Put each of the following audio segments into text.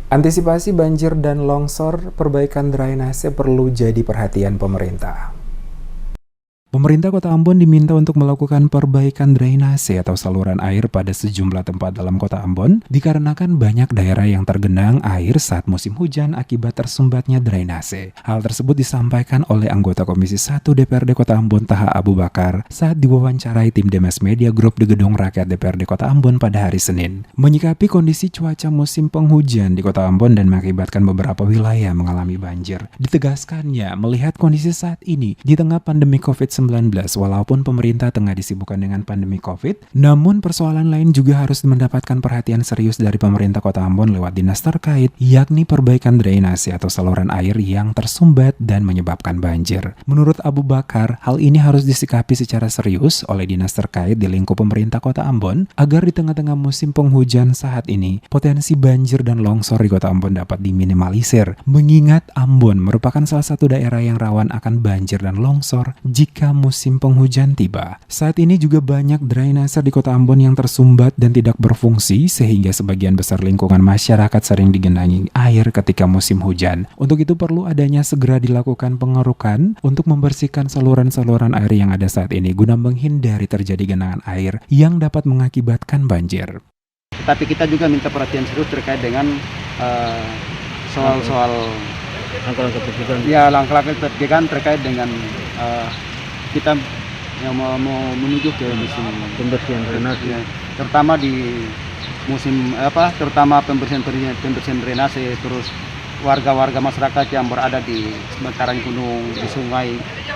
Antisipasi banjir dan longsor, perbaikan drainase perlu jadi perhatian pemerintah. Pemerintah Kota Ambon diminta untuk melakukan perbaikan drainase atau saluran air pada sejumlah tempat dalam Kota Ambon dikarenakan banyak daerah yang tergenang air saat musim hujan akibat tersumbatnya drainase. Hal tersebut disampaikan oleh anggota Komisi 1 DPRD Kota Ambon Taha Abu Bakar saat diwawancarai tim Demes Media Group di Gedung Rakyat DPRD Kota Ambon pada hari Senin. Menyikapi kondisi cuaca musim penghujan di Kota Ambon dan mengakibatkan beberapa wilayah mengalami banjir, ditegaskannya melihat kondisi saat ini di tengah pandemi COVID-19, walaupun pemerintah tengah disibukkan dengan pandemi COVID, namun persoalan lain juga harus mendapatkan perhatian serius dari pemerintah Kota Ambon lewat dinas terkait, yakni perbaikan drainase atau saluran air yang tersumbat dan menyebabkan banjir. Menurut Abu Bakar, hal ini harus disikapi secara serius oleh dinas terkait di lingkup pemerintah Kota Ambon agar di tengah-tengah musim penghujan saat ini, potensi banjir dan longsor di Kota Ambon dapat diminimalisir, mengingat Ambon merupakan salah satu daerah yang rawan akan banjir dan longsor jika musim penghujan tiba. Saat ini juga banyak drainase di Kota Ambon yang tersumbat dan tidak berfungsi sehingga sebagian besar lingkungan masyarakat sering digenangi air ketika musim hujan. Untuk itu perlu adanya segera dilakukan pengerukan untuk membersihkan saluran-saluran air yang ada saat ini guna menghindari terjadi genangan air yang dapat mengakibatkan banjir. Tapi kita juga minta perhatian serius terkait dengan soal-soal langkah-langkah pencegahan terkait dengan kita yang mau menuju ke musim pembersihan drainase, terutama di musim terutama pembersihan drainase, terus warga-warga masyarakat yang berada di sepanjang gunung, di sungai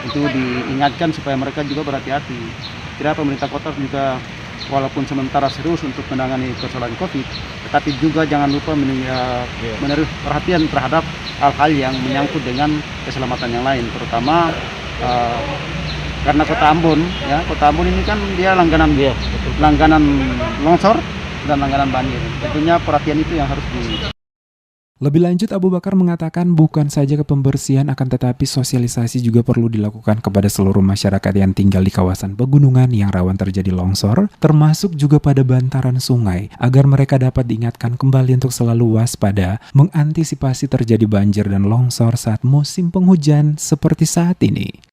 itu diingatkan supaya mereka juga berhati-hati. Tidak, pemerintah kota juga walaupun sementara serius untuk menangani persoalan COVID, tetapi juga jangan lupa menaruh perhatian terhadap hal-hal yang menyangkut dengan keselamatan yang lain, terutama karena Kota Ambon ini kan dia langganan longsor dan langganan banjir. Tentunya perhatian itu yang harus Lebih lanjut, Abu Bakar mengatakan bukan saja pembersihan akan tetapi sosialisasi juga perlu dilakukan kepada seluruh masyarakat yang tinggal di kawasan pegunungan yang rawan terjadi longsor, termasuk juga pada bantaran sungai, agar mereka dapat diingatkan kembali untuk selalu waspada mengantisipasi terjadi banjir dan longsor saat musim penghujan seperti saat ini.